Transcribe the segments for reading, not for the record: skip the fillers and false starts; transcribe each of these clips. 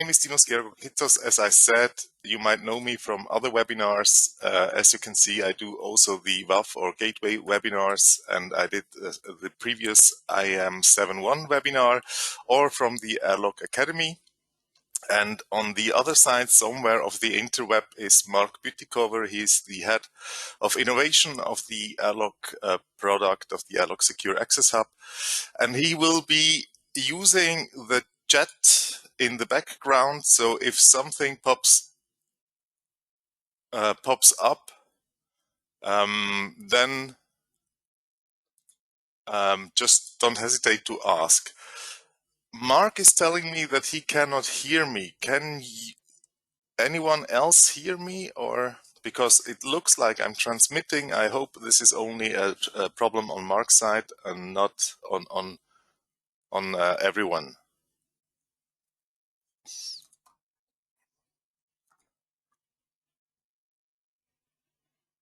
name is Dinos Gergitos. As I said, you might know me from other webinars. As you can see, I do also the Valve or Gateway webinars, and I did the previous IAM 7.1 webinar, or from the Airlock Academy. And on the other side, somewhere of the interweb, is Mark Bütikover. He's the head of innovation of the Airlock product of the Airlock Secure Access Hub. And he will be using the chat in the background. So if something pops up, then just don't hesitate to ask. Mark is telling me that he cannot hear me. Can anyone else hear me? Or because it looks like I'm transmitting, I hope this is only a problem on Mark's side and not on everyone.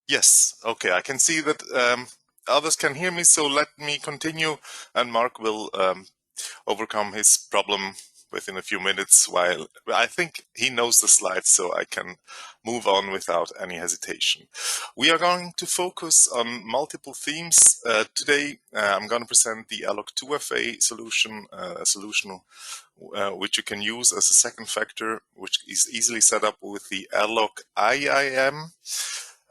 Yes, okay, I can see that others can hear me, so let me continue, and Mark will overcome his problem within a few minutes, while I think he knows the slides, so I can move on without any hesitation. We are going to focus on multiple themes. Today, I'm going to present the Airlock 2FA solution, a solution which you can use as a second factor, which is easily set up with the Airlock IAM.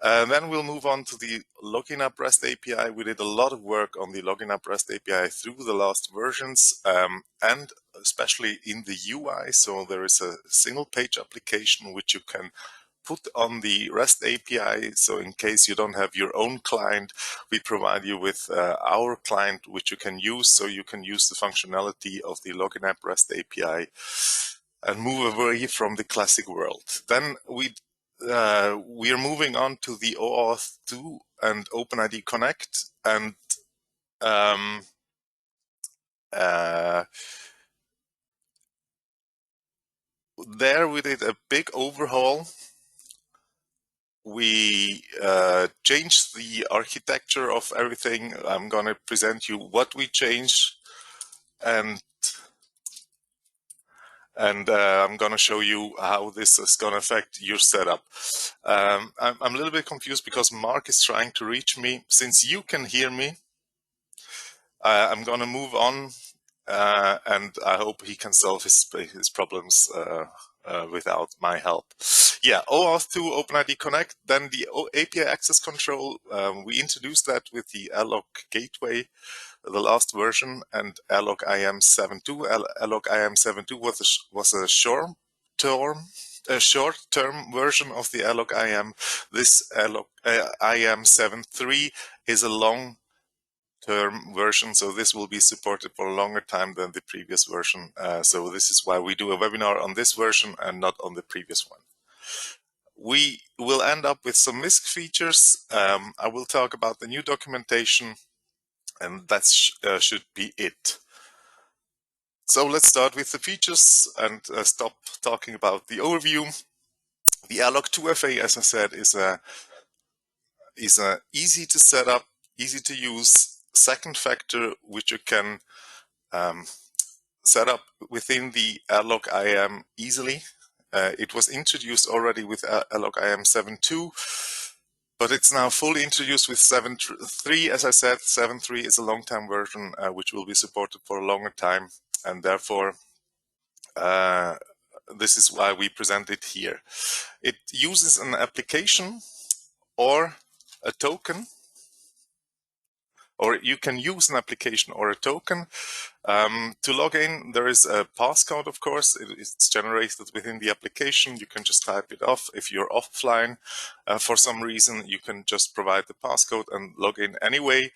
Then we'll move on to the Login Up REST API. We did a lot of work on the Login Up REST API through the last versions, and especially in the UI. So there is a single page application which you can put on the REST API. So in case you don't have your own client, we provide you with our client, which you can use. So you can use the functionality of the Login App REST API and move away from the classic world. Then we are moving on to the OAuth 2 and OpenID Connect, and there we did a big overhaul. We changed the architecture of everything. I'm going to present you what we changed, and I'm going to show you how this is going to affect your setup. I'm a little bit confused because Mark is trying to reach me. Since you can hear me, I'm going to move on, and I hope he can solve his problems without my help. Yeah, OAuth 2 OpenID Connect, then the API access control. We introduced that with the Airlock Gateway, the last version, and Airlock IAM 7.2. Airlock IAM 7.2 was a short-term version of the Airlock IAM. This Airlock IAM 7.3 is a long-term version, so this will be supported for a longer time than the previous version. So this is why we do a webinar on this version and not on the previous one. We will end up with some MISC features. I will talk about the new documentation, and that should be it. So let's start with the features and stop talking about the overview. The Airlock 2FA, as I said, is a easy to set up, easy to use second factor, which you can set up within the Airlock IAM easily. It was introduced already with Airlock IAM 7.2, but it's now fully introduced with 7.3. As I said, 7.3 is a long-term version which will be supported for a longer time, and therefore this is why we present it here. It uses an application or a token, or you can use an application or a token. To log in, there is a passcode, of course. It's generated within the application. You can just type it off. If you're offline for some reason, you can just provide the passcode and log in anyway.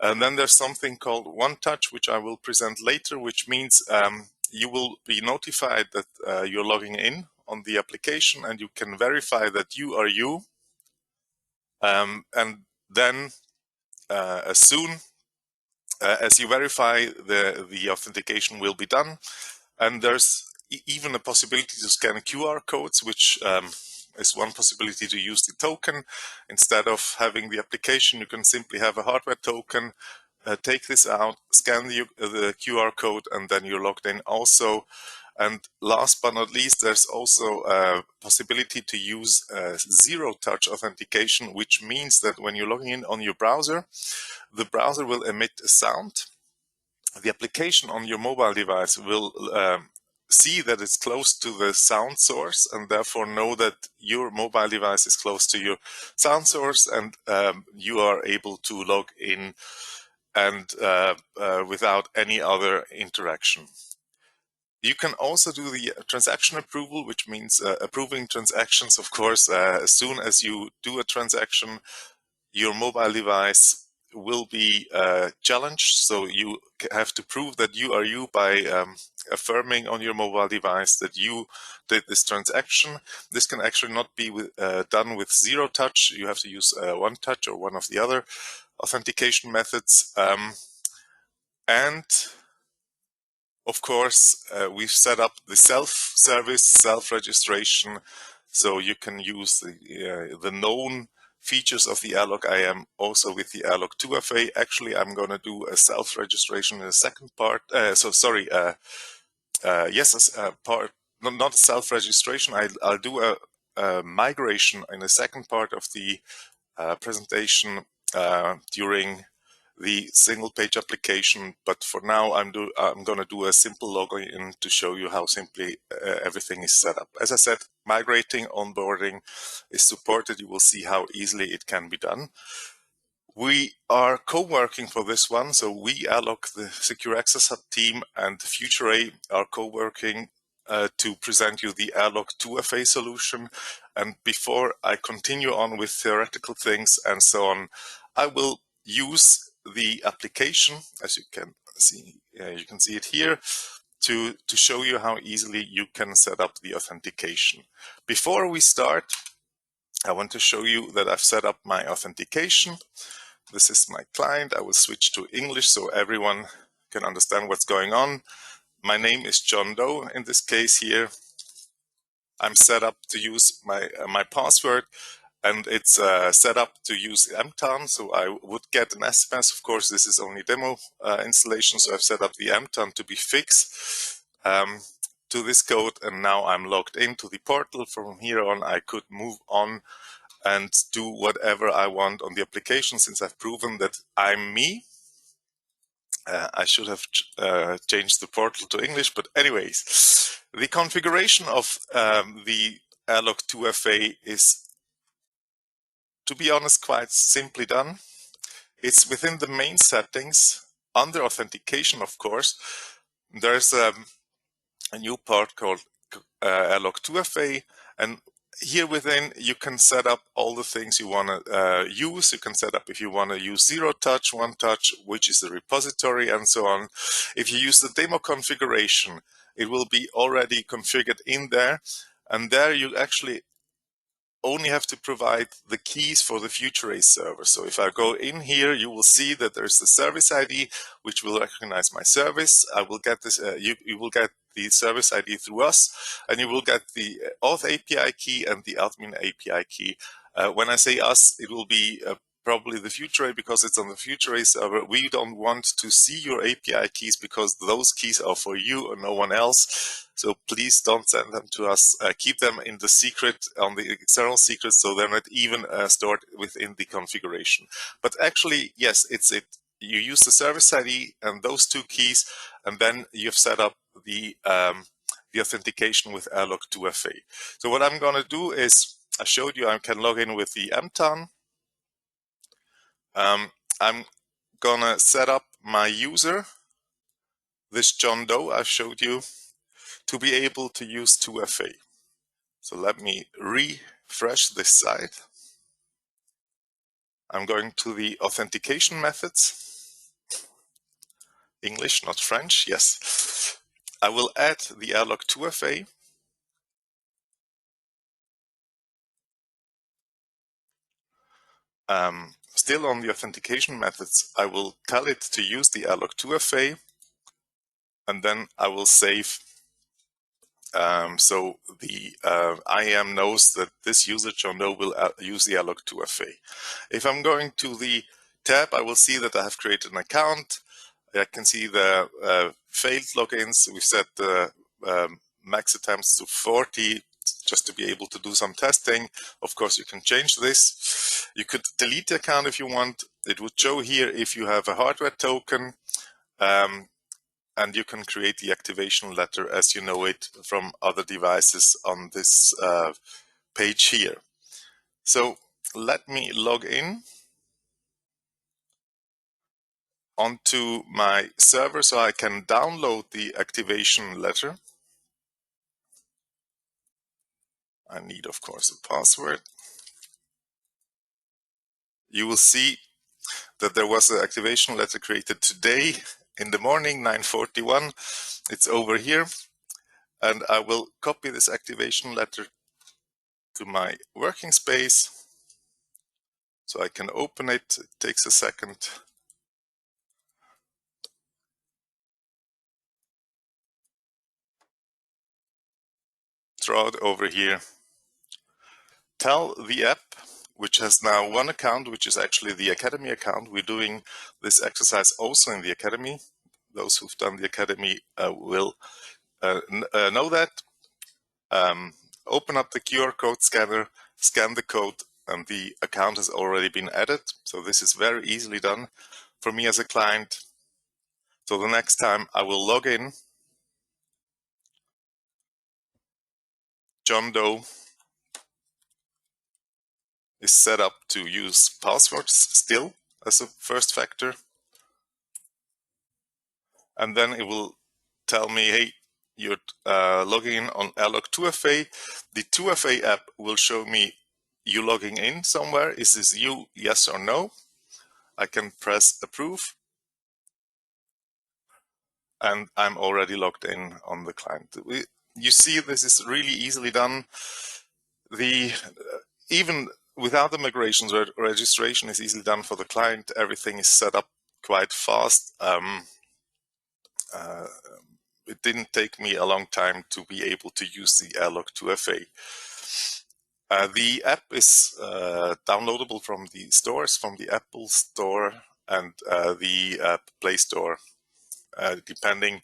And then there's something called One Touch, which I will present later, which means you will be notified that you're logging in on the application, and you can verify that you are you. And then as soon as you verify, the authentication will be done. And there's even a possibility to scan QR codes, which is one possibility to use the token. Instead of having the application, you can simply have a hardware token, take this out, scan the QR code, and then you're logged in. Also, And last but not least, there's also a possibility to use zero-touch authentication, which means that when you're logging in on your browser, the browser will emit a sound. The application on your mobile device will see that it's close to the sound source and therefore know that your mobile device is close to your sound source, and you are able to log in and without any other interaction. You can also do the transaction approval, which means approving transactions, of course. As soon as you do a transaction, your mobile device will be challenged. So you have to prove that you are you by affirming on your mobile device that you did this transaction. This can actually not be done with zero touch. You have to use one touch or one of the other authentication methods. And of course, we've set up the self-service, self-registration, so you can use the known features of the Airlock IAM also with the Airlock 2FA. Actually, I'm going to do a self-registration in the second part. Part, not self-registration. I'll do a migration in the second part of the presentation during the single page application, but for now I'm going to do a simple login to show you how simply everything is set up. As I said, migrating onboarding is supported. You will see how easily it can be done. We are co-working for this one, so we, Airlock, the Secure Access Hub team, and FutureA are co-working to present you the Airlock 2FA solution. And before I continue on with theoretical things and so on, I will use the application, as you can see it here, to show you how easily you can set up the authentication. Before we start, I want to show you that I've set up my authentication. This is my client. I will switch to English so everyone can understand what's going on. My name is John Doe in this case here. I'm set up to use my password, and it's set up to use MTAN, so I would get an SMS. Of course, this is only demo installation, so I've set up the MTAN to be fixed to this code, and now I'm logged into the portal. From here on, I could move on and do whatever I want on the application, since I've proven that I'm me. I should have changed the portal to English, but anyways, the configuration of the Airlock 2FA is, to be honest, quite simply done. It's within the main settings. Under authentication, of course, there's a new part called Airlock 2FA, and here within you can set up all the things you want to use. You can set up if you want to use zero touch, one touch, which is the repository, and so on. If you use the demo configuration, it will be already configured in there, and there you actually only have to provide the keys for the FutureA server. So if I go in here, you will see that there's the service ID, which will recognize my service. I will get this. You will get the service ID through us, and you will get the Auth API key and the admin API key. When I say us, it will be probably the FutureA, because it's on the FutureA server. We don't want to see your API keys because those keys are for you or no one else. So please don't send them to us. Keep them in the secret, on the external secret, so they're not even stored within the configuration. But actually, yes, it's it. You use the service ID and those two keys, and then you've set up the authentication with Airlock 2FA. So what I'm going to do is, I showed you I can log in with the MTAN. I'm going to set up my user, this John Doe I showed you, to be able to use 2FA. So let me refresh this site. I'm going to the authentication methods. English, not French, yes. I will add the Airlock 2FA. Still on the authentication methods, I will tell it to use the Airlock 2FA, and then I will save. So the IAM knows that this user, John Doe, will use the Airlock 2FA. If I'm going to the tab, I will see that I have created an account. I can see the failed logins. We've set the max attempts to 40 just to be able to do some testing. Of course, you can change this. You could delete the account if you want. It would show here if you have a hardware token, and you can create the activation letter as you know it from other devices on this page here. So let me log in onto my server so I can download the activation letter. I need, of course, a password. You will see that there was an activation letter created today in the morning, 9:41. It's over here, and I will copy this activation letter to my working space so I can open it. It takes a second. Throw it over here. Tell the app, which has now one account, which is actually the Academy account. We're doing this exercise also in the Academy. Those who've done the Academy will know that. Open up the QR code scanner, scan the code, and the account has already been added. So this is very easily done for me as a client. So the next time I will log in, John Doe is set up to use passwords still as a first factor. And then it will tell me, hey, you're logging in on Airlock 2FA. The 2FA app will show me you logging in somewhere. Is this you, yes or no? I can press approve. And I'm already logged in on the client. You see, this is really easily done. Even without the migrations, registration is easily done for the client. Everything is set up quite fast. It didn't take me a long time to be able to use the Airlock 2FA. The app is downloadable from the stores, from the Apple Store and the Play Store, depending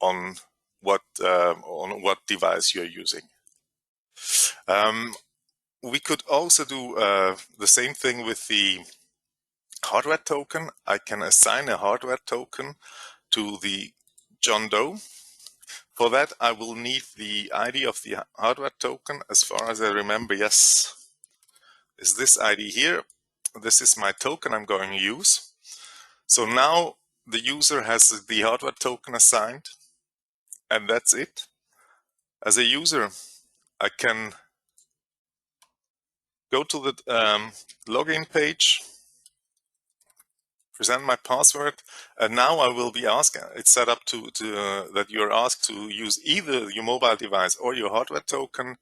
on what device you're using. We could also do the same thing with the hardware token. I can assign a hardware token to the John Doe. For that, I will need the ID of the hardware token. As far as I remember, yes, is this ID here. This is my token I'm going to use. So now the user has the hardware token assigned, and that's it. As a user, I can go to the login page, present my password, and now I will be asked, it's set up to that you're asked to use either your mobile device or your hardware token.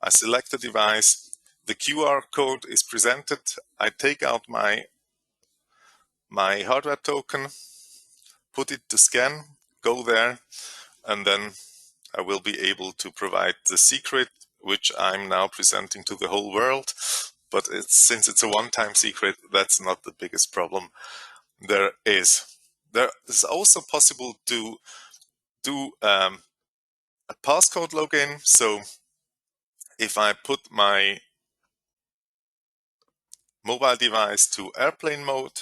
I select the device, the QR code is presented, I take out my hardware token, put it to scan, go there, and then I will be able to provide the secret, which I'm now presenting to the whole world. But since it's a one-time secret, that's not the biggest problem there is. There is also possible to do a passcode login. So if I put my mobile device to airplane mode,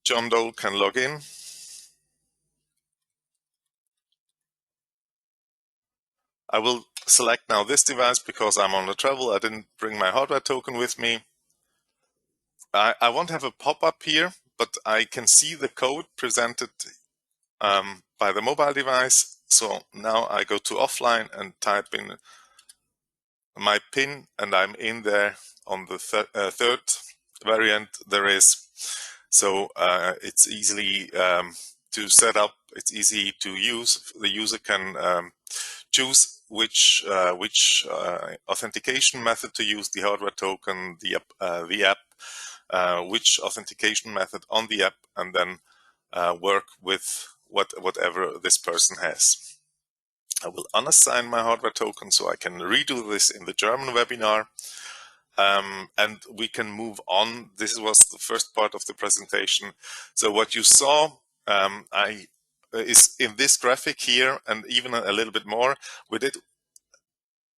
John Doe can log in. I will select now this device because I'm on the travel. I didn't bring my hardware token with me. I won't have a pop-up here, but I can see the code presented by the mobile device. So now I go to offline and type in my PIN, and I'm in there on the third variant there is. So it's easily to set up, it's easy to use. The user can choose which authentication method to use, the hardware token, the app, which authentication method on the app, and then work with whatever this person has. I will unassign my hardware token so I can redo this in the German webinar, and we can move on. This was the first part of the presentation. So what you saw, I is in this graphic here, and even a little bit more. We did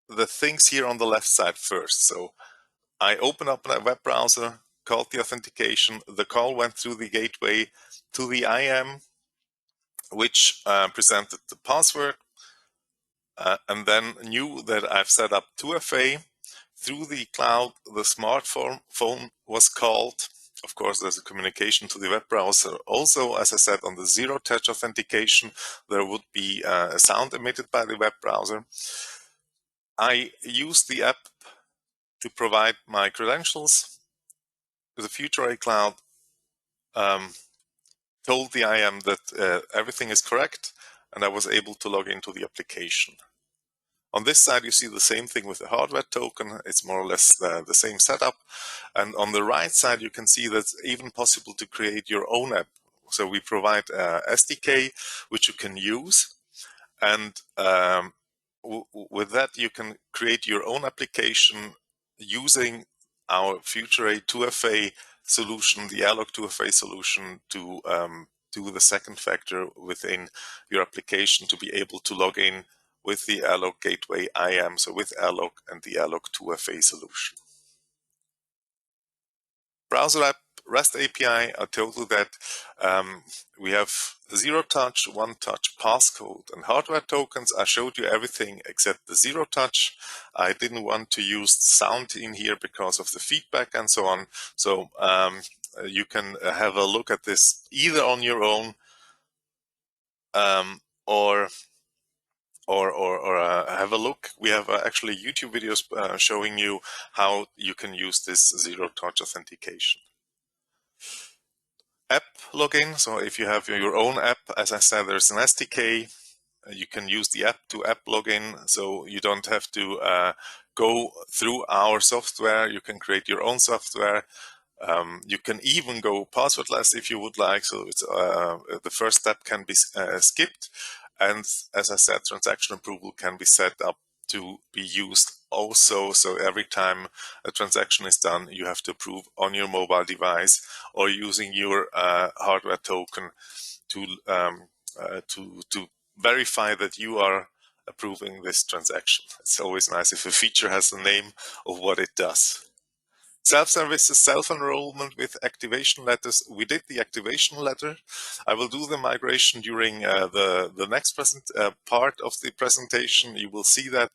the things here on the left side first. So I opened up a web browser, called the authentication. The call went through the gateway to the IAM, which presented the password, and then knew that I've set up 2FA. Through the cloud, the smartphone was called. Of course, there's a communication to the web browser. Also, as I said, on the zero-touch authentication, there would be a sound emitted by the web browser. I used the app to provide my credentials. The Future Cloud told the IAM that everything is correct, and I was able to log into the application. On this side, you see the same thing with the hardware token. It's more or less the same setup. And on the right side, you can see that it's even possible to create your own app. So we provide SDK, which you can use. And with that, you can create your own application using our Future 2FA solution, the Airlock 2FA solution, to do the second factor within your application to be able to log in with the Airlock Gateway IAM, so with Airlock and the Airlock 2FA solution. Browser app, REST API, I told you that we have zero-touch, one-touch passcode and hardware tokens. I showed you everything except the zero-touch. I didn't want to use sound in here because of the feedback and so on. So you can have a look at this either on your own or have a look. We have actually YouTube videos showing you how you can use this zero-touch authentication. App login. So if you have your own app, as I said, there's an SDK. You can use the app to app login, so you don't have to go through our software. You can create your own software. You can even go passwordless if you would like. So it's, the first step can be skipped. And as I said, transaction approval can be set up to be used also. So every time a transaction is done, you have to approve on your mobile device or using your hardware token to verify that you are approving this transaction. It's always nice if a feature has a name of what it does. Self-services, self-enrollment with activation letters. We did the activation letter. I will do the migration during the next part of the presentation. You will see that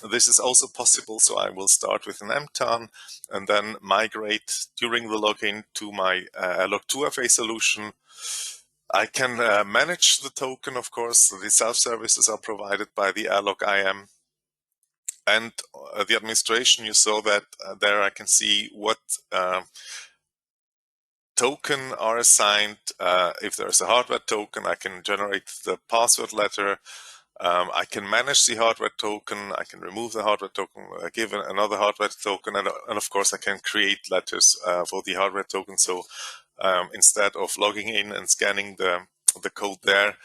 this is also possible. So I will start with an MTAN and then migrate during the login to my Airlock 2FA solution. I can manage the token, of course. The self-services are provided by the Airlock IAM. And the administration, you saw that there I can see what token are assigned. If there's a hardware token, I can generate the password letter. I can manage the hardware token. I can remove the hardware token, give another hardware token, and of course I can create letters for the hardware token. So instead of logging in and scanning the code there,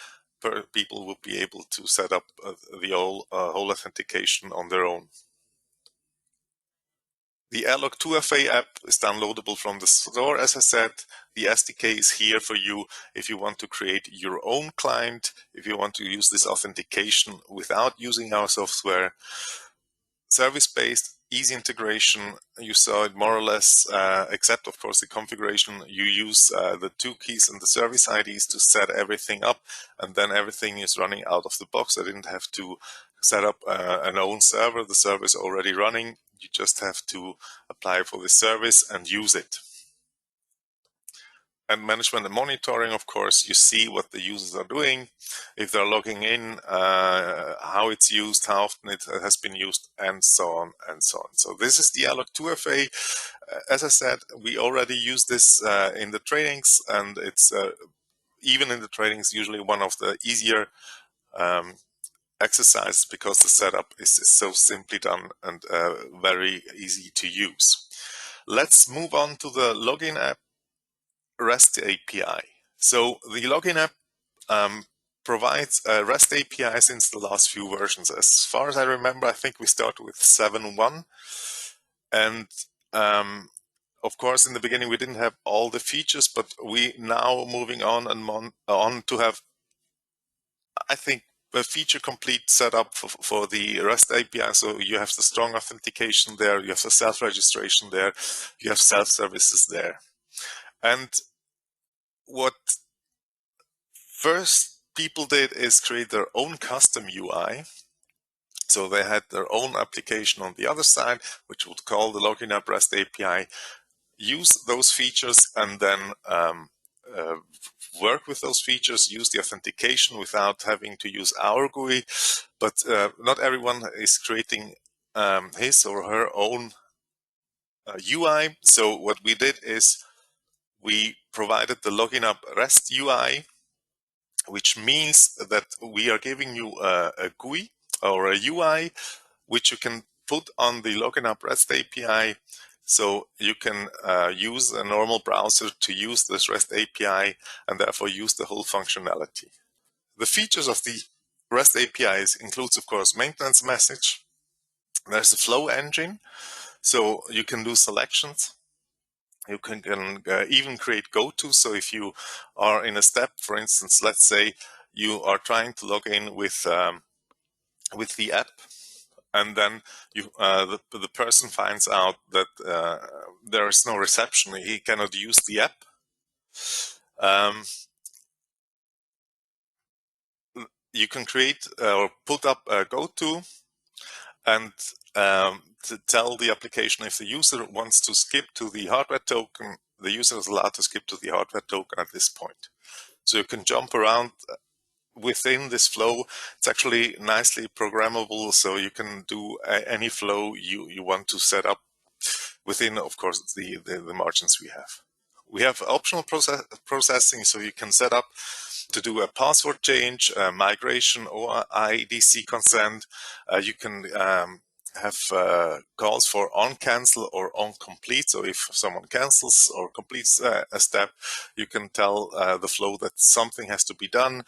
people will be able to set up the whole authentication on their own. The Airlock 2FA app is downloadable from the store, as I said. The SDK is here for you if you want to create your own client, if you want to use this authentication without using our software. Service-based, easy integration. You saw it more or less, except of course the configuration. You use the two keys and the service IDs to set everything up, and then everything is running out of the box. I didn't have to set up an own server. The server is already running. You just have to apply for the service and use it. And management and monitoring, of course, you see what the users are doing, if they're logging in, how it's used, how often it has been used, and so on and so on. So this is the Airlock 2FA. As I said, we already use this in the trainings, and it's even in the trainings usually one of the easier exercises because the setup is so simply done and very easy to use. Let's move on to the login app REST API. So the login app provides a REST API since the last few versions. As far as I remember, I think we started with 7.1. And of course, in the beginning, we didn't have all the features, but we now moving on and on to have I think, a feature complete setup for the REST API. So you have the strong authentication there, you have the self-registration there, you have self-services there. And what first people did is create their own custom UI. So they had their own application on the other side, which would call the Login App REST API, use those features, and then work with those features, use the authentication without having to use our GUI. But not everyone is creating his or her own UI. So what we did is we provided the Login App REST UI, which means that we are giving you a GUI or a UI which you can put on the Login App REST API. So you can use a normal browser to use this REST API and therefore use the whole functionality. The features of the REST APIs includes, of course, maintenance message. There's a flow engine, so you can do selections. You can even create go-to. So if you are in a step, for instance, let's say you are trying to log in with the app, and then the person finds out that there is no reception, he cannot use the app. You can create or put up a go-to and to tell the application if the user wants to skip to the hardware token, the user is allowed to skip to the hardware token at this point. So you can jump around within this flow. It's actually nicely programmable, so you can do any flow you want to set up within, of course, the margins we have. We have optional processing, so you can set up to do a password change, migration, or IDC consent. You can have calls for on cancel or on complete. So if someone cancels or completes a step, you can tell the flow that something has to be done.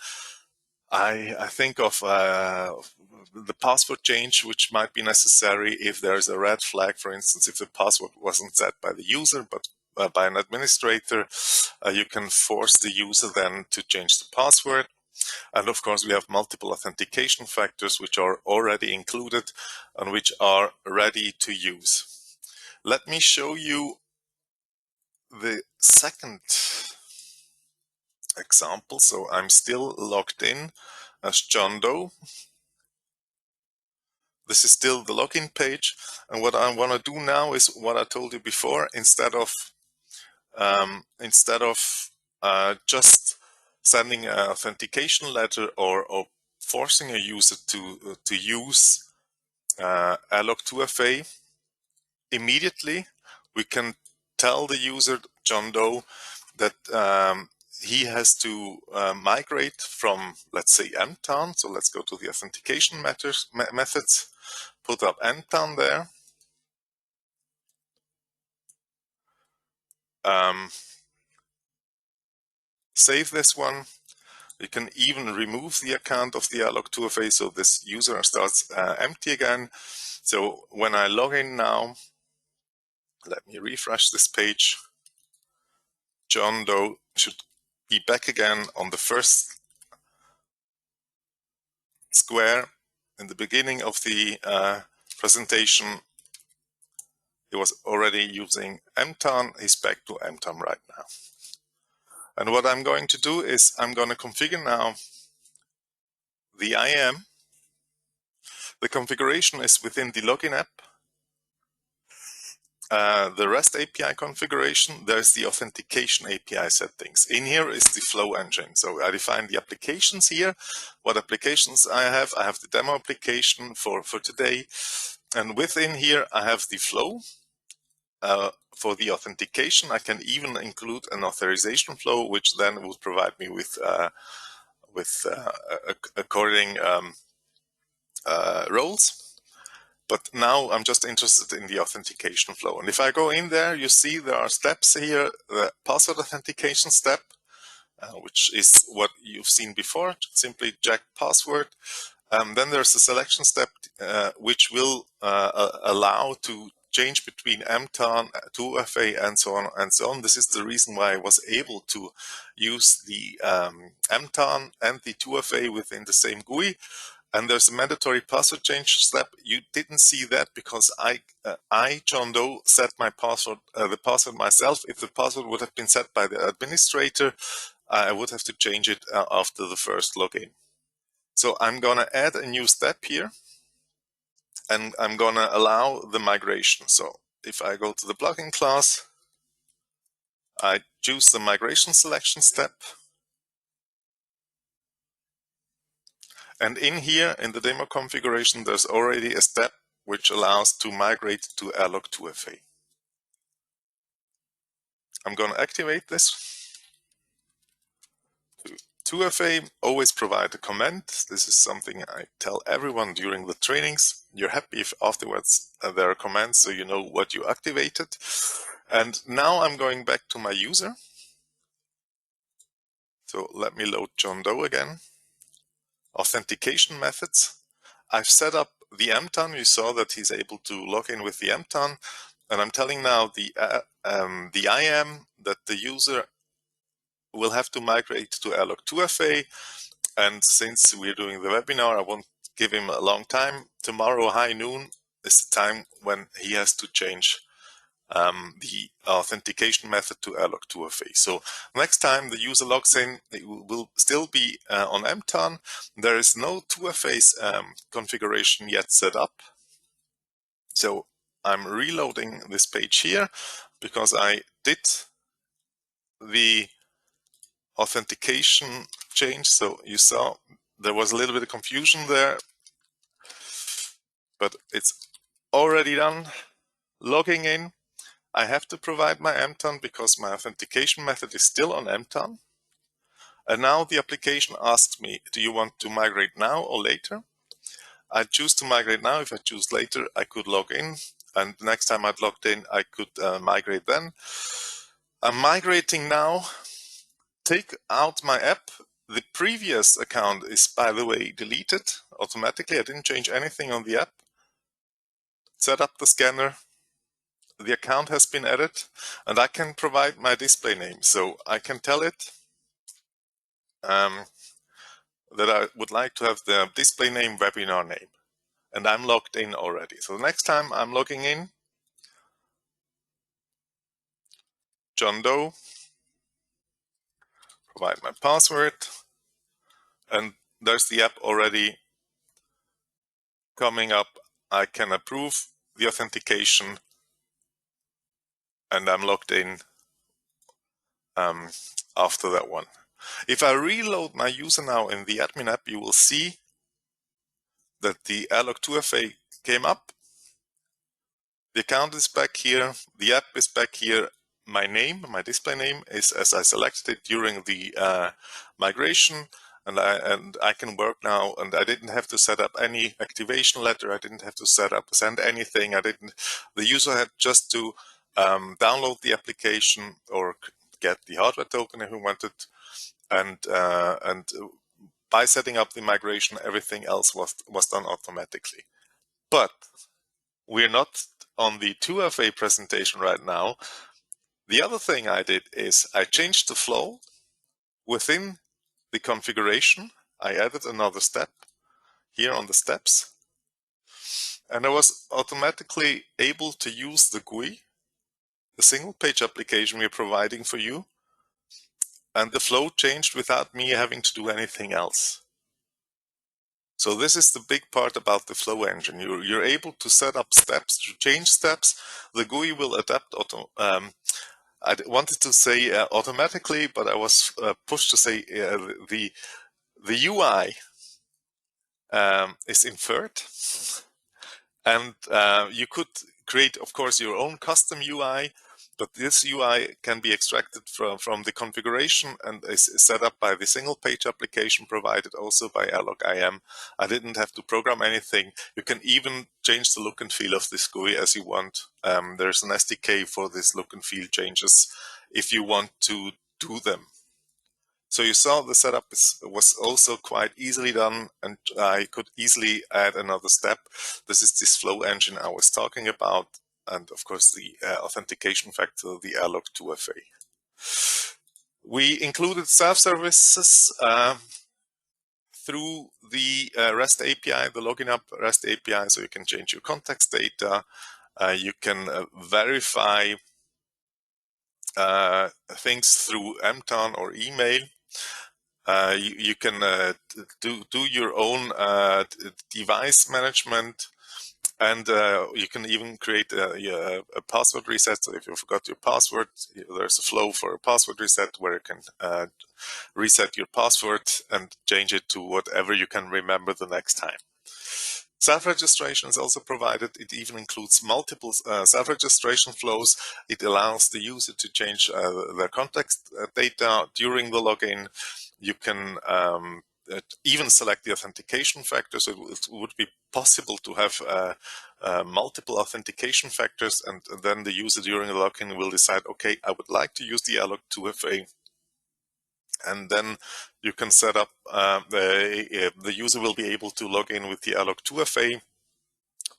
I think of the password change, which might be necessary if there's a red flag, for instance, if the password wasn't set by the user, but by an administrator. You can force the user then to change the password. And of course, we have multiple authentication factors, which are already included and which are ready to use. Let me show you the second example. So I'm still logged in as John Doe. This is still the login page, and what I want to do now is what I told you before. Instead of just sending an authentication letter or forcing a user to use Airlock 2FA immediately, we can tell the user John Doe that he has to migrate from, let's say, mtown. So let's go to the authentication methods. Put up mtown there. Save this one. You can even remove the account of the Airlock 2FA, so this user starts empty again. So when I log in now, let me refresh this page. John Doe should be back again on the first square. In the beginning of the presentation, he was already using mtown. He's back to mtown right now. And what I'm going to do is I'm going to configure now the IAM. The configuration is within the login app. The REST API configuration, there's the authentication API settings. In here is the flow engine. So I define the applications here. What applications I have the demo application for today. And within here, I have the flow. For the authentication, I can even include an authorization flow, which then will provide me with according roles. But now I'm just interested in the authentication flow. And if I go in there, you see there are steps here, the password authentication step, which is what you've seen before, simply check password. Then there's a selection step, which will allow to change between MTON, 2FA, and so on and so on. This is the reason why I was able to use the MTON and the 2FA within the same GUI. And there's a mandatory password change step. You didn't see that because I, John Doe, set my password, the password myself. If the password would have been set by the administrator, I would have to change it after the first login. So I'm going to add a new step here, and I'm going to allow the migration. So if I go to the plugin class, I choose the migration selection step. And in here, in the demo configuration, there's already a step which allows to migrate to Airlock 2FA. I'm going to activate this. 2FA, always provide a comment. This is something I tell everyone during the trainings. You're happy if afterwards there are comments so you know what you activated. And now I'm going back to my user. So let me load John Doe again. Authentication methods. I've set up the MTON. You saw that he's able to log in with the MTON. And I'm telling now the IAM that the user will have to migrate to Airlock 2FA. And since we're doing the webinar, I won't give him a long time. Tomorrow, high noon, is the time when he has to change the authentication method to Airlock 2FA. So next time the user logs in, it will still be on MTON. There is no 2FA configuration yet set up. So I'm reloading this page here because I did the authentication change. So you saw there was a little bit of confusion there, but it's already done. Logging in, I have to provide my MTON because my authentication method is still on MTON. And now the application asks me, do you want to migrate now or later? I choose to migrate now. If I choose later, I could log in. And the next time I'd logged in, I could migrate then. I'm migrating now. Take out my app. The previous account is, by the way, deleted automatically. I didn't change anything on the app. Set up the scanner. The account has been added, and I can provide my display name. So I can tell it that I would like to have the display name webinar name, and I'm logged in already. So the next time I'm logging in, John Doe, provide my password, and there's the app already coming up. I can approve the authentication, and I'm logged in after that one. If I reload my user now in the admin app, you will see that the Airlock 2FA came up. The account is back here. The app is back here. My name, my display name is as I selected it during the migration, and I can work now. And I didn't have to set up any activation letter. I didn't have to send anything. The user had just to download the application or get the hardware token if he wanted, and by setting up the migration, everything else was done automatically. But we're not on the 2FA presentation right now. The other thing I did is I changed the flow within the configuration. I added another step here on the steps, and I was automatically able to use the GUI, the single page application we're providing for you, and the flow changed without me having to do anything else. So this is the big part about the flow engine. You're able to set up steps, to change steps. The GUI will adapt I wanted to say automatically, but I was pushed to say the UI is inferred, and you could create, of course, your own custom UI, but this UI can be extracted from the configuration and is set up by the single page application provided also by Airlock IAM. I didn't have to program anything. You can even change the look and feel of this GUI as you want. There's an SDK for this look and feel changes if you want to do them. So you saw the setup was also quite easily done, and I could easily add another step. This is this flow engine I was talking about. and of course the authentication factor, the Airlock 2FA. We included self-services through the REST API, the Login Up REST API, so you can change your context data, you can verify things through MTON or email. You can do your own device management, and you can even create a password reset. So if you forgot your password, there's a flow for a password reset where you can reset your password and change it to whatever you can remember the next time. Self-registration is also provided. It even includes multiple self-registration flows. It allows the user to change their context data during the login. You can even select the authentication factor, so it would be possible to have multiple authentication factors, and then the user during the login will decide, okay, I would like to use the Airlock 2FA. And then you can set up, the user will be able to log in with the Airlock 2FA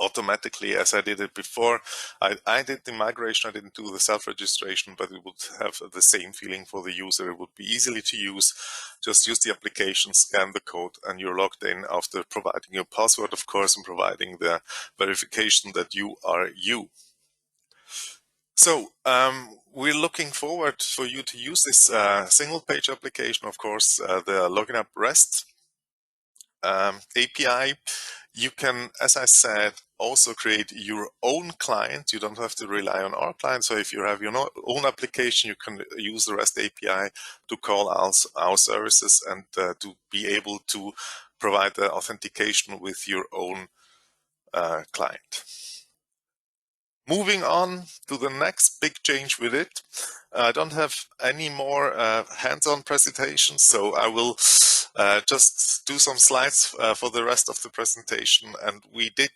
automatically, as I did it before. I did the migration, I didn't do the self-registration, but it would have the same feeling for the user. It would be easily to use. Just use the application, scan the code, and you're logged in after providing your password, of course, and providing the verification that you are you. So we're looking forward for you to use this single page application, of course, the Login Up REST API. You can, as I said, also create your own client. You don't have to rely on our client. So if you have your own application, you can use the REST API to call our services and to be able to provide the authentication with your own client. Moving on to the next big change with it. I don't have any more hands-on presentations, so I will just do some slides for the rest of the presentation. And we did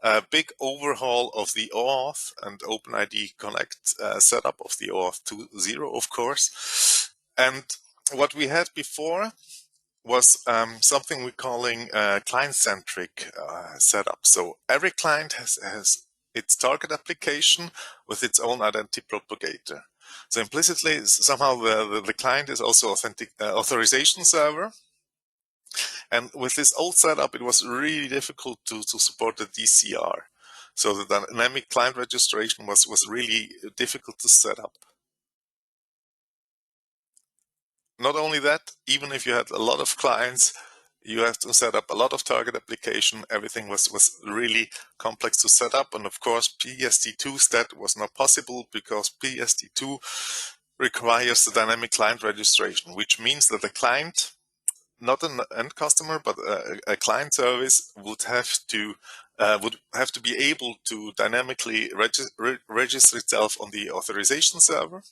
a big overhaul of the OAuth and OpenID Connect setup of the OAuth 2.0, of course. And what we had before was something we're calling client-centric setup. So every client has its target application with its own identity propagator. So implicitly, somehow the client is also authorization server. And with this old setup, it was really difficult to support the DCR. So the dynamic client registration was really difficult to set up. Not only that, even if you had a lot of clients, you have to set up a lot of target application. Everything was really complex to set up. And of course, PSD2 stat was not possible because PSD2 requires the dynamic client registration, which means that the client, not an end customer, but a client service would have to be able to dynamically register itself on the authorization server.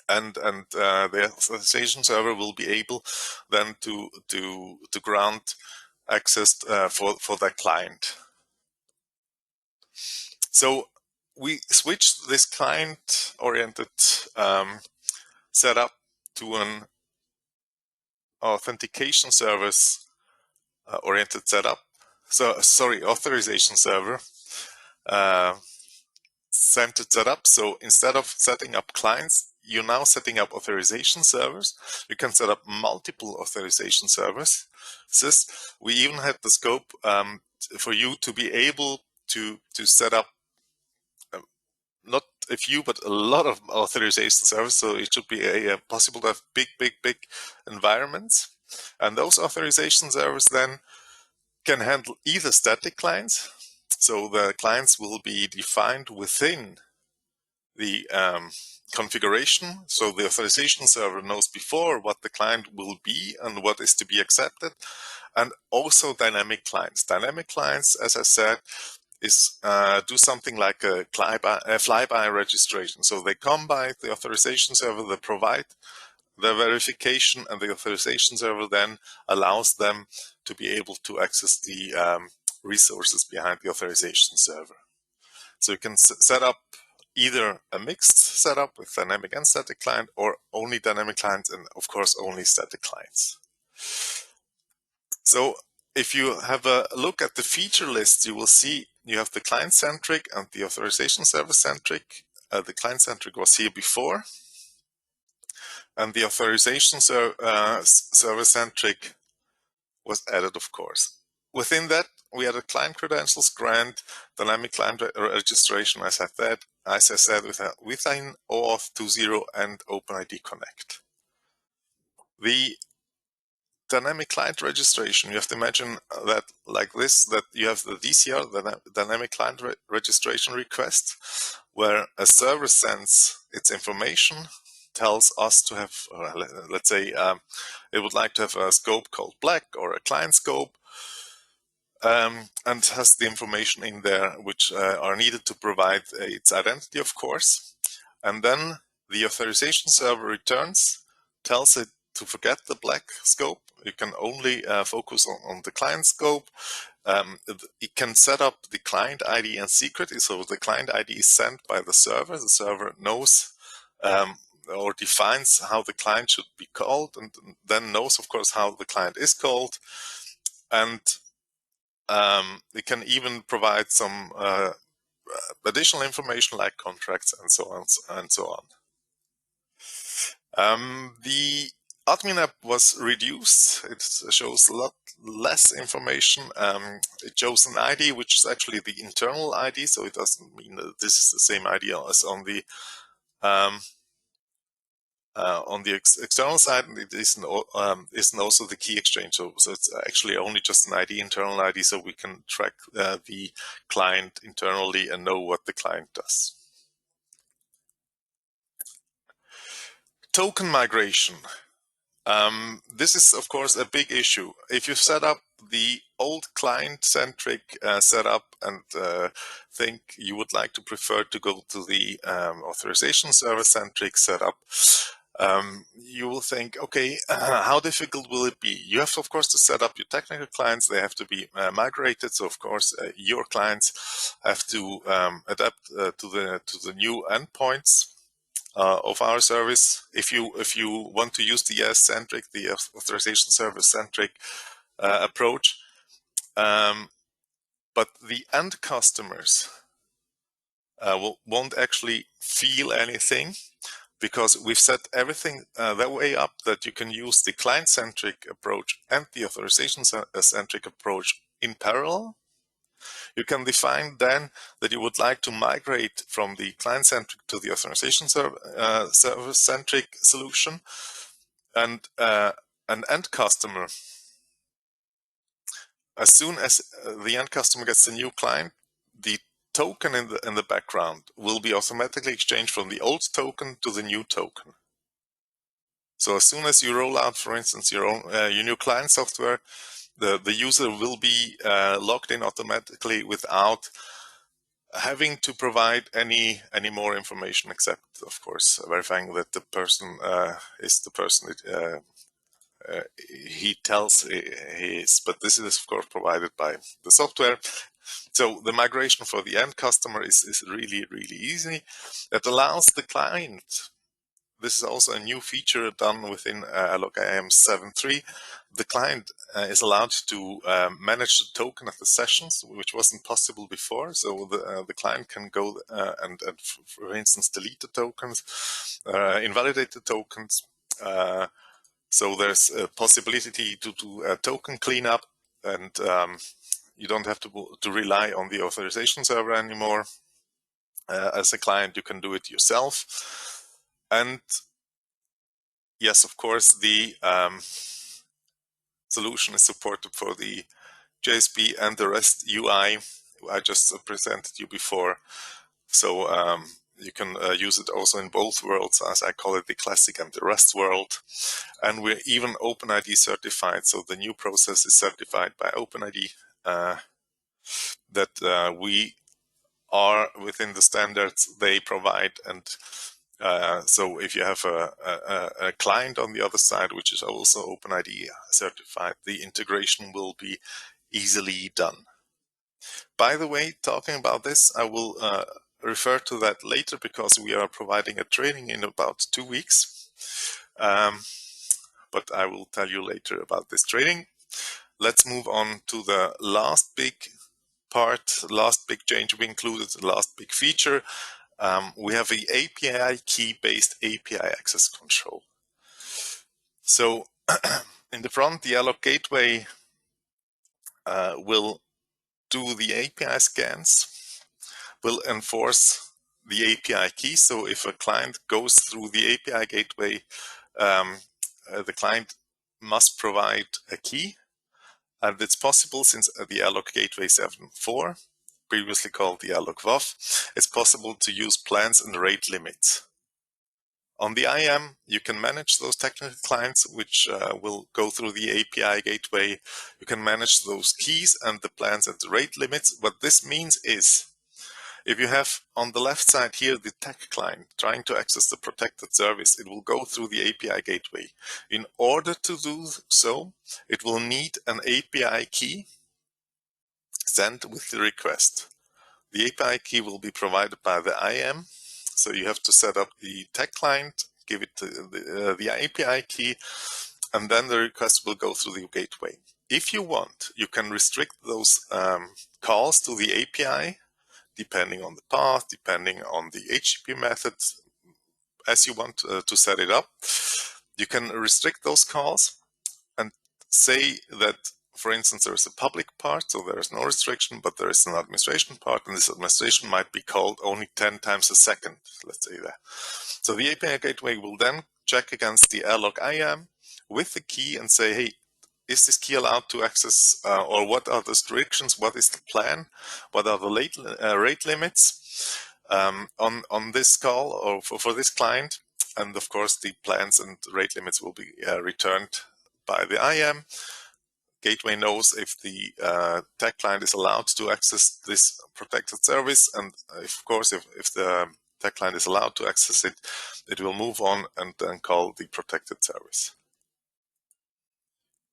And the authorization server will be able then to grant access for that client. So we switched this client-oriented setup to an authentication service oriented setup. So sorry, authorization server centered setup. So instead of setting up clients, you're now setting up authorization servers. You can set up multiple authorization servers. We even had the scope for you to be able to set up not a few, but a lot of authorization servers. So it should be possible to have big environments. And those authorization servers then can handle either static clients. So the clients will be defined within the configuration. So the authorization server knows before what the client will be and what is to be accepted. And also dynamic clients. Dynamic clients, as I said, is do something like a flyby registration. So they come by the authorization server, they provide the verification, and the authorization server then allows them to be able to access the resources behind the authorization server. So you can set up either a mixed setup with dynamic and static client, or only dynamic clients, and of course only static clients. So if you have a look at the feature list, you will see you have the client-centric and the authorization server-centric. The client-centric was here before, and the authorization server-centric was added, of course. Within that, we had a client credentials grant, dynamic client registration, as I said, within OAuth 2.0 and OpenID Connect. The dynamic client registration, you have to imagine that like this, that you have the DCR, the dynamic client registration request, where a server sends its information, tells us to have, let's say, it would like to have a scope called black or a client scope, and has the information in there which are needed to provide its identity, of course. And then the authorization server returns, tells it to forget the black scope. You can only focus on the client scope. It can set up the client ID and secret, so the client ID is sent by the server. The server knows or defines how the client should be called, and then knows, of course, how the client is called. And it can even provide some additional information like contracts and so on and so on. The admin app was reduced. It shows a lot less information. It shows an ID, which is actually the internal ID, so it doesn't mean that this is the same ID as on the external side. It isn't also the key exchange, so it's actually only just an ID, internal ID, so we can track the client internally and know what the client does. Token migration. This is, of course, a big issue. If you set up the old client-centric setup and think you would like to prefer to go to the authorization server-centric setup, you will think, okay, how difficult will it be? You have, of course, to set up your technical clients. They have to be migrated. So, of course, your clients have to adapt to the new endpoints of our service. If you want to use the ES-centric, the authorization server-centric approach, but the end customers won't actually feel anything, because we've set everything that way up that you can use the client-centric approach and the authorization-centric approach in parallel. You can define then that you would like to migrate from the client-centric to the authorization server-centric solution, and an end customer, as soon as the end customer gets a new client, the token in the background will be automatically exchanged from the old token to the new token. So as soon as you roll out, for instance, your new client software, the user will be logged in automatically without having to provide any more information, except, of course, verifying that the person is the person he tells he is. But this is, of course, provided by the software. So the migration for the end customer is really, really easy. It allows the client. This is also a new feature done within Airlock IAM 7.3. The client is allowed to manage the token of the sessions, which wasn't possible before. So the client can go and, for instance, delete the tokens, invalidate the tokens. So there's a possibility to do a token cleanup, and you don't have to rely on the authorization server anymore. As a client, you can do it yourself. And yes, of course, the solution is supported for the JSP and the REST UI I just presented you before. So you can use it also in both worlds, as I call it, the classic and the REST world. And we're even OpenID certified. So the new process is certified by OpenID, that we are within the standards they provide. And so if you have a client on the other side, which is also OpenID certified, the integration will be easily done. By the way, talking about this, I will refer to that later, because we are providing a training in about 2 weeks. But I will tell you later about this training. Let's move on to the last big part, last big change we included, the last big feature. We have a API key-based API access control. So in the front, the Airlock Gateway will do the API scans, will enforce the API key. So if a client goes through the API gateway, the client must provide a key. And it's possible since the Airlock Gateway 7.4, previously called the Airlock WAF, it's possible to use plans and rate limits. On the IAM, you can manage those technical clients which will go through the API gateway. You can manage those keys and the plans and the rate limits. What this means is, if you have on the left side here the tech client trying to access the protected service, it will go through the API gateway. In order to do so, it will need an API key sent with the request. The API key will be provided by the IAM. So you have to set up the tech client, give it the API key, and then the request will go through the gateway. If you want, you can restrict those calls to the API, depending on the path, depending on the HTTP method, as you want to set it up. You can restrict those calls and say that, for instance, there is a public part, so there is no restriction, but there is an administration part, and this administration might be called only 10 times a second, let's say that. So the API gateway will then check against the Airlock IAM with the key and say, hey, is this key allowed to access, or what are the restrictions, what is the plan, what are the rate limits on this call or for this client, and of course the plans and rate limits will be returned by the IAM. Gateway knows if the tech client is allowed to access this protected service, and of course if the tech client is allowed to access it, it will move on and then call the protected service.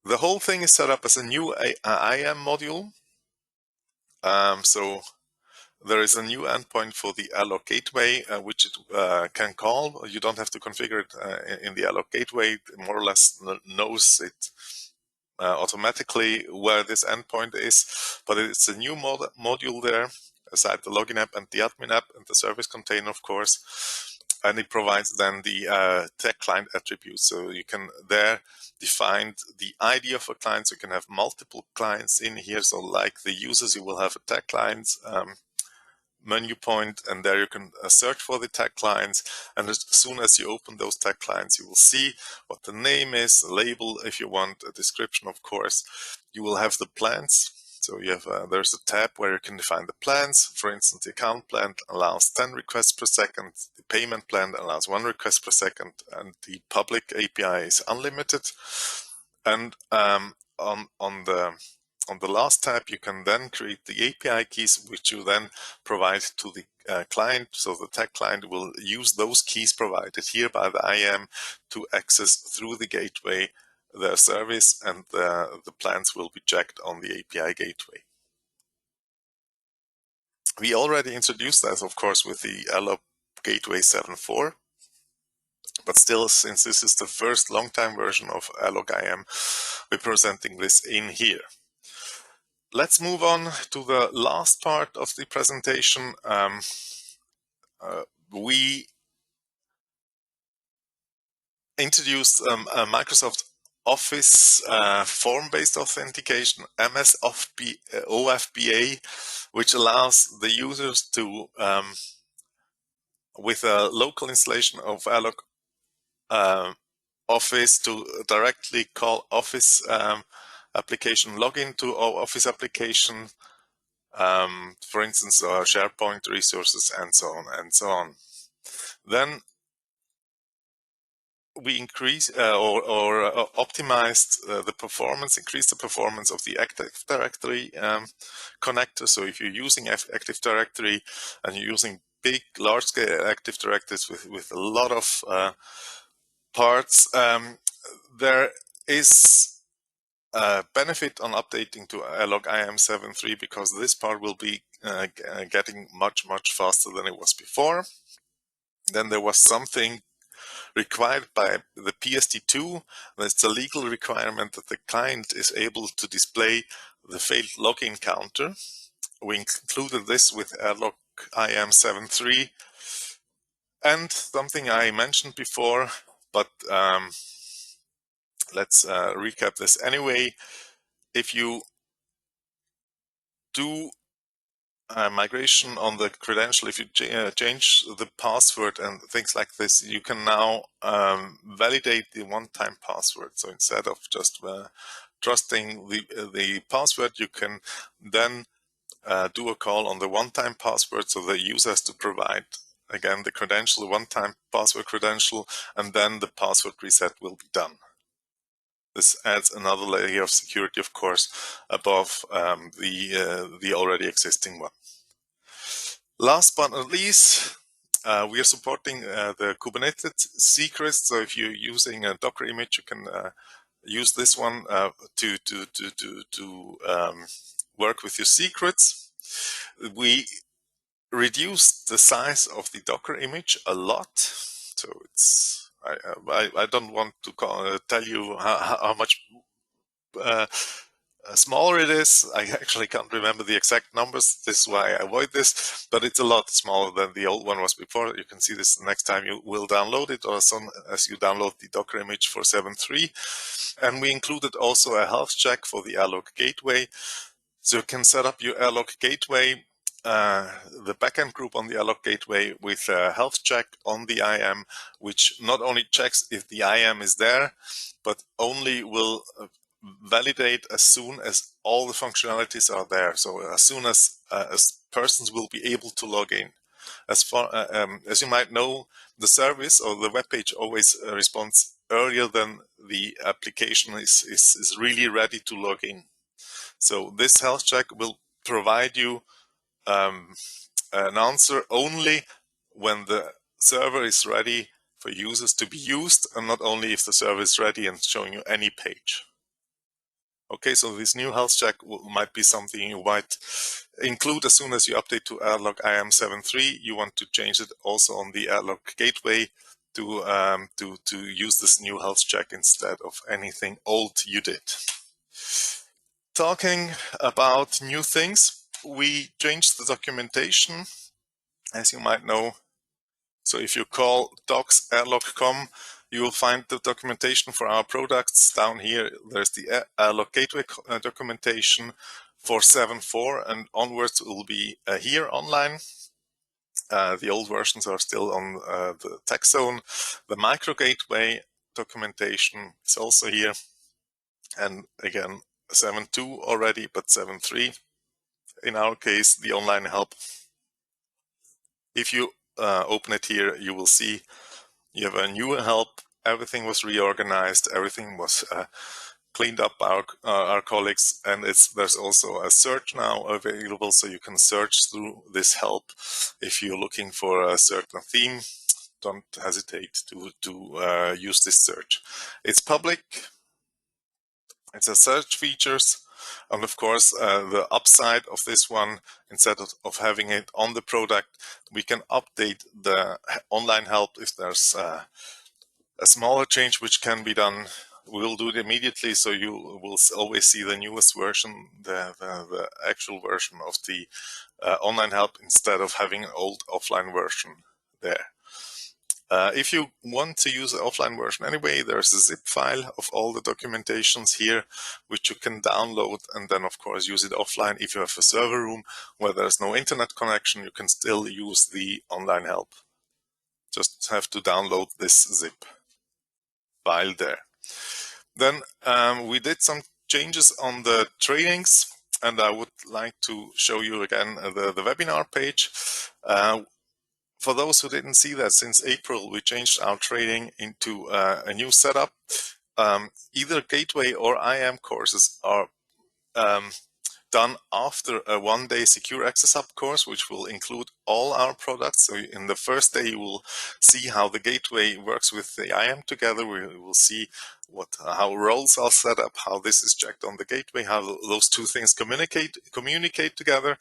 The whole thing is set up as a new IAM module. So there is a new endpoint for the Airlock Gateway, which it can call. You don't have to configure it in the Airlock Gateway. It more or less knows it automatically where this endpoint is, but it's a new module there, aside the login app and the admin app and the service container, of course. And it provides then the tech client attributes. So you can there define the ID of a client. So you can have multiple clients in here. So like the users, you will have a tech client menu point, and there you can search for the tech clients, and as soon as you open those tech clients, you will see what the name is, a label if you want, a description, of course. You will have the plans. So you have there's a tab where you can define the plans. For instance, the account plan allows 10 requests per second, the payment plan allows 1 request per second, and the public API is unlimited. And on the last tab, you can then create the API keys, which you then provide to the client. So the tech client will use those keys provided here by the IAM to access through the gateway the service, and the plans will be checked on the API gateway. We already introduced that, of course, with the Airlock Gateway 7.4. But still, since this is the first long-time version of Airlock IAM, we're presenting this in here. Let's move on to the last part of the presentation. We introduced a Microsoft Office form-based authentication, MS OFBA, which allows the users to, with a local installation of Airlock Office, to directly call Office application, login to Office application, for instance, SharePoint resources, and so on and so on. Then we increase or optimized the performance, increased the performance of the Active Directory connector. So if you're using Active Directory and you're using big, large-scale Active Directories with a lot of parts, there is a benefit on updating to Airlock IAM 7.3, because this part will be getting much faster than it was before. Then there was something required by the PSD2. That's a legal requirement that the client is able to display the failed login counter. we included this with Airlock IAM 7.3. And something I mentioned before, but let's recap this anyway. If you do migration on the credential, if you change the password and things like this, you can now validate the one-time password. So instead of just trusting the password, you can then do a call on the one-time password. So the user has to provide, again, the credential, the one-time password credential, and then the password reset will be done. This adds another layer of security, of course, above the already existing one. Last but not least, we are supporting the Kubernetes secrets. So if you're using a Docker image, you can use this one to work with your secrets. We reduced the size of the Docker image a lot. So it's I don't want to tell you how much smaller it is. I actually can't remember the exact numbers. This is why I avoid this, but it's a lot smaller than the old one was before. You can see this next time you will download it, or as soon as you download the Docker image for 7.3. And we included also a health check for the Airlock Gateway. So you can set up your Airlock Gateway, the backend group on the Airlock Gateway, with a health check on the IAM, which not only checks if the IAM is there, but only will validate as soon as all the functionalities are there. So as soon as persons will be able to log in. As you might know, the service or the web page always responds earlier than the application is really ready to log in. So this health check will provide you an answer only when the server is ready for users to be used, and not only if the server is ready and showing you any page. Okay, so this new health check might be something you might include as soon as you update to Airlock IAM 7.3. You want to change it also on the Airlock Gateway to use this new health check instead of anything old you did. Talking about new things, we changed the documentation, as you might know. So if you call docs.airlock.com, you will find the documentation for our products. Down here, there's the Airlock Gateway documentation for 7.4, and onwards will be here online. The old versions are still on the tech zone. The micro gateway documentation is also here. And again, 7.2 already, but 7.3. In our case, the online help. If you open it here, you will see you have a new help. Everything was reorganized. Everything was cleaned up. Our colleagues, and there's also a search now available, so you can search through this help if you're looking for a certain theme. Don't hesitate to use this search. It's public. It's a search features. And of course, the upside of this one, instead of having it on the product, we can update the online help if there's a smaller change which can be done. We will do it immediately, so you will always see the newest version, the actual version of the online help, instead of having an old offline version there. If you want to use the offline version anyway, there's a zip file of all the documentations here, which you can download and then, of course, use it offline. If you have a server room where there's no internet connection, you can still use the online help. Just have to download this zip file there. Then we did some changes on the trainings, and I would like to show you again the webinar page. For those who didn't see that, since April, we changed our training into a new setup. Either Gateway or IAM courses are done after a one-day Secure Access Hub course, which will include all our products. So in the first day, you will see how the Gateway works with the IAM together. We will see how roles are set up, how this is checked on the Gateway, how those two things communicate together.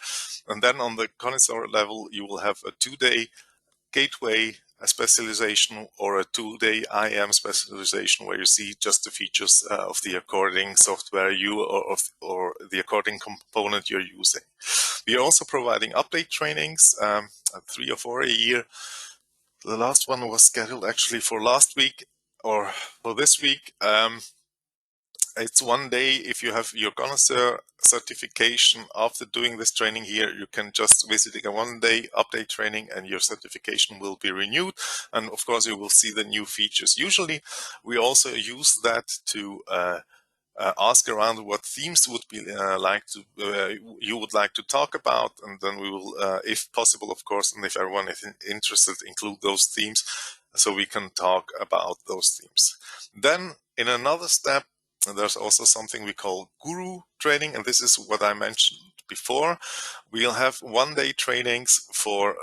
And then on the connoisseur level, you will have a two-day Gateway a specialization or a 2-day IAM specialization where you see just the features of the according software or the according component you're using. We are also providing update trainings, 3 or 4 a year. The last one was scheduled actually for last week or for this week. It's 1 day. If you have your connoisseur certification after doing this training here, you can just visit a 1-day update training and your certification will be renewed. And of course, you will see the new features. Usually, we also use that to ask around what themes would be you would like to talk about, and then we will, if possible, of course, and if everyone is interested, include those themes so we can talk about those themes. Then, in another step, there's also something we call guru training, and this is what I mentioned before. We'll have 1-day trainings for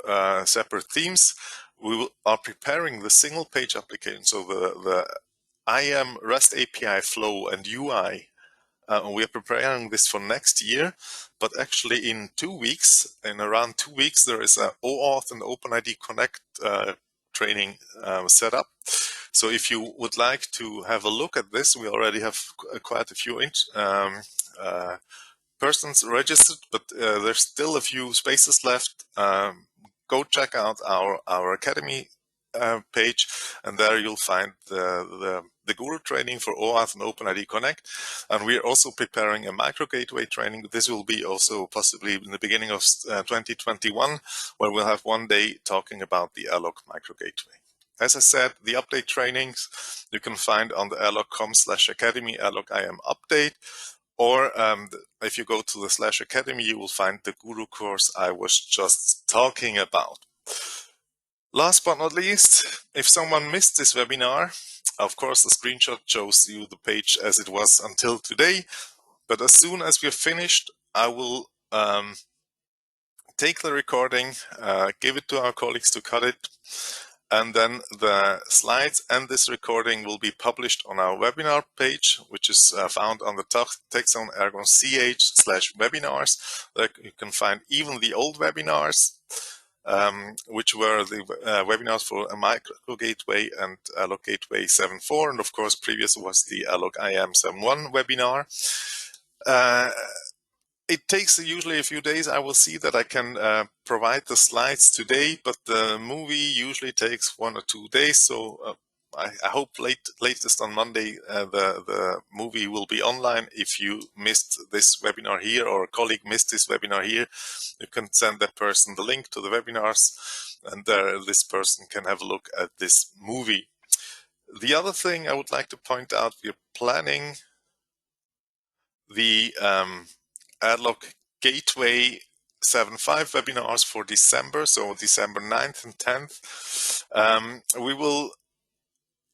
separate themes. We are preparing the single page application, so the IAM REST API flow and UI. We are preparing this for next year, but actually in around 2 weeks, there is a OAuth and OpenID Connect training set up. So if you would like to have a look at this, we already have quite a few persons registered, but there's still a few spaces left. Go check out our Academy page, and there you'll find the Guru training for OAuth and OpenID Connect. And we are also preparing a micro gateway training. This will be also possibly in the beginning of 2021, where we'll have 1 day talking about the Airlock micro gateway. As I said, the update trainings you can find on the airlock.com/academy, Airlock IAM update. Or if you go to the /academy, you will find the Guru course I was just talking about. Last but not least, if someone missed this webinar, of course, the screenshot shows you the page as it was until today. But as soon as we're finished, I will take the recording, give it to our colleagues to cut it, and then the slides and this recording will be published on our webinar page, which is found on the TechZone Ergon ch/webinars. There you can find even the old webinars, which were the webinars for a micro gateway and Airlock Gateway 7.4, and of course previous was the Airlock IAM 7.1 webinar. It takes usually a few days. I will see that I can provide the slides today, but the movie usually takes 1 or 2 days. So I hope latest on Monday the movie will be online. If you missed this webinar here or a colleague missed this webinar here, you can send that person the link to the webinars, and this person can have a look at this movie. The other thing I would like to point out, we're planning the Airlock Gateway 7.5 webinars for December, so December 9th and 10th. We will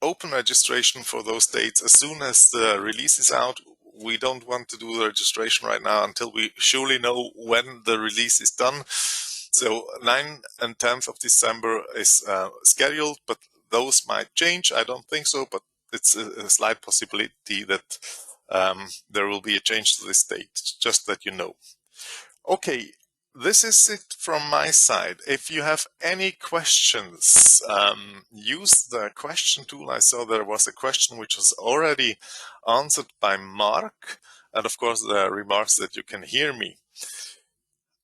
open registration for those dates as soon as the release is out. We don't want to do the registration right now until we surely know when the release is done. So 9th and 10th of December is scheduled, but those might change. I don't think so, but it's a slight possibility that there will be a change to this date, just that you know. Okay, this is it from my side. If you have any questions, use the question tool. I saw there was a question which was already answered by Mark, and of course the remarks that you can hear me.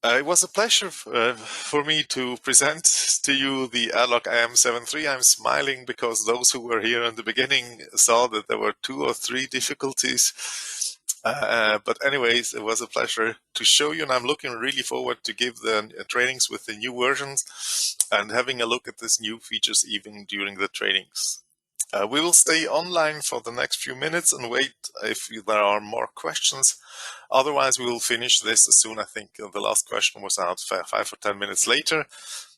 It was a pleasure for me to present to you the Airlock IAM 7.3. I'm smiling because those who were here in the beginning saw that there were 2 or 3 difficulties. But anyways, it was a pleasure to show you, and I'm looking really forward to give the trainings with the new versions and having a look at these new features even during the trainings. We will stay online for the next few minutes and wait if there are more questions. Otherwise, we will finish this as soon. I think the last question was out 5 or 10 minutes later.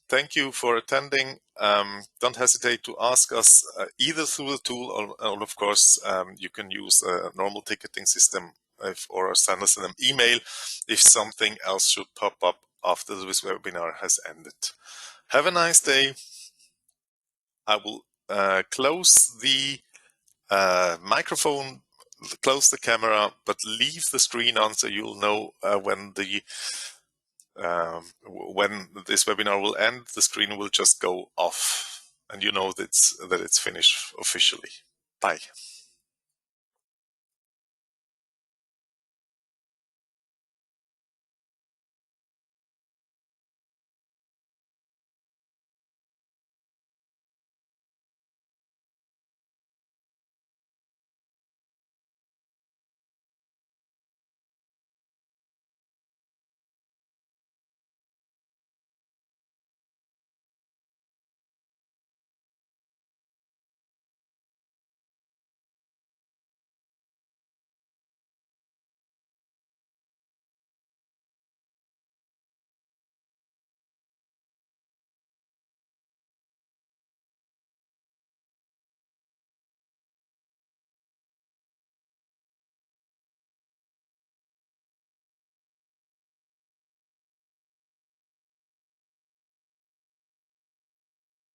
Thank you for attending. Don't hesitate to ask us either through the tool or of course, you can use a normal ticketing system or send us an email if something else should pop up after this webinar has ended. Have a nice day. I will close the microphone, close the camera, but leave the screen on so you'll know when this webinar will end. The screen will just go off. and you know that it's finished officially. Bye.